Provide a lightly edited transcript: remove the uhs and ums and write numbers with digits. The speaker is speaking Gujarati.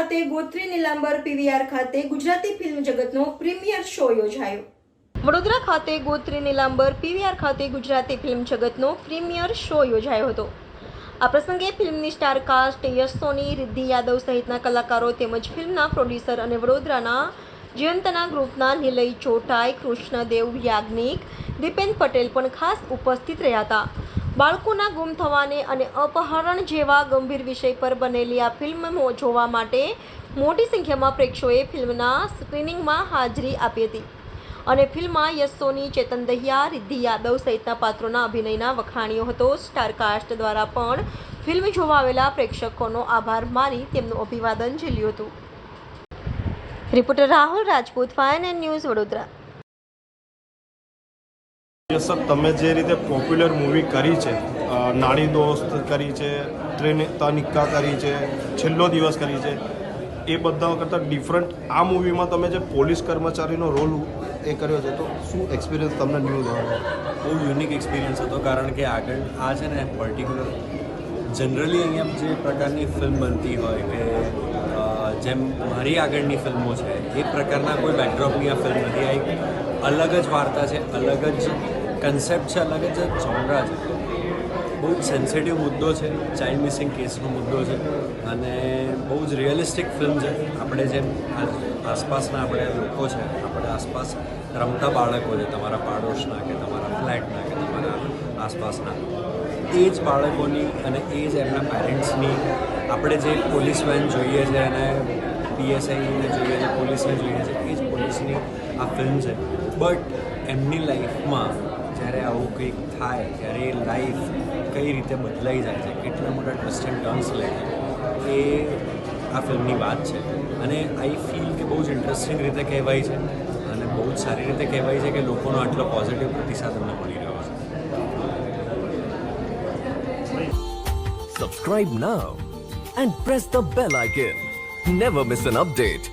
ખાતે ગોત્રી નીલાંબર પીવીઆર ખાતે ગુજરાતી ફિલ્મ જગતનો પ્રીમિયર શો યોજાયો। વડોદરા ખાતે ગોત્રી નીલાંબર પીવીઆર ખાતે ગુજરાતી ફિલ્મ જગતનો પ્રીમિયર શો યોજાયો હતો। આ પ્રસંગે ફિલ્મની સ્ટાર કાસ્ટ યશ સોની, રિદ્ધિ યાદવ સહિતના કલાકારો તેમજ ફિલ્મના પ્રોડ્યુસર અને વડોદરાના જયંતના ગ્રુપના નિલય ચોટાઈ, કૃષ્ણદેવ યાજ્ઞિક, દીપેન પટેલ પણ ખાસ ઉપસ્થિત રહ્યા હતા। બાળકોના ગુમ થવાને અને અપહરણ જેવા ગંભીર વિષય પર બનેલી આ ફિલ્મ જોવા માટે મોટી સંખ્યામાં પ્રેક્ષકોએ ફિલ્મના સ્ક્રીનિંગમાં હાજરી આપી હતી અને ફિલ્મમાં યશ સોની, ચેતન દહિયા, રિદ્ધિ યાદવ સહિતના પાત્રોના અભિનયના વખાણ્યો હતો। સ્ટાર કાસ્ટ દ્વારા પણ ફિલ્મ જોવા આવેલા પ્રેક્ષકોનો આભાર માની તેમનું અભિવાદન ઝીલ્યું હતું। Reporter Rahul Rajput, fire and news, Vadodara. Sir, તમે જે રીતે પોપ્યુલર મૂવી કરી છે, નાડી દોસ્ત કરી છે, ટ્રેન તનિક્કા કરી છે, છેલ્લો દિવસ કરી છે, એ બધા કરતાં ડિફરન્ટ આ મૂવીમાં તમે જે પોલીસ કર્મચારીનો રોલ એ કર્યો છે, તો શું એક્સપિરિયન્સ તમને ન્યૂ રહ્યો? બહુ યુનિક એક્સપિરિયન્સ હતો, કારણ કે આગળ આ છે ને પર્ટિક્યુલર જનરલી અહીંયા જે પ્રકારની ફિલ્મ બનતી હોય કે જેમ મારી આગળની ફિલ્મો છે એ પ્રકારના કોઈ બેકડ્રોપની આ ફિલ્મ નથી। આ એક અલગ જ વાર્તા છે, અલગ જ કન્સેપ્ટ છે, અલગ જ જોનરા છે। બહુ જ સેન્સિટિવ મુદ્દો છે, ચાઇલ્ડ મિસિંગ કેસનો મુદ્દો છે અને બહુ જ રિયલિસ્ટિક ફિલ્મ છે। આપણે જેમ આસપાસના આપણે લોકો છે, આપણે આસપાસ રમતા બાળકો છે, તમારા પાડોશના કે તમારા ફ્લેટના કે તમારા આસપાસના, એ જ બાળકોની અને એ જ એમના પેરેન્ટ્સની આપણે જે પોલીસ વેન જોઈએ છે અને પીએસઆઈને જોઈએ છે, પોલીસને જોઈએ છે, એ જ પોલીસની આ ફિલ્મ છે। બટ એમની લાઈફમાં જ્યારે આવું કંઈક થાય ત્યારે એ લાઈફ કઈ રીતે બદલાઈ જાય છે, કેટલા મોટા ટ્વિસ્ટ એન્ડ ટર્ન્સ લે છે, એ આ ફિલ્મની વાત છે। અને આઈ ફીલ કે બહુ જ ઇન્ટરેસ્ટિંગ રીતે કહેવાય છે અને બહુ જ સારી રીતે કહેવાય છે કે લોકોનો આટલો પોઝિટિવ પ્રતિસાદ અમને મળી રહ્યો છે। Subscribe now and press the bell icon. Never miss an update.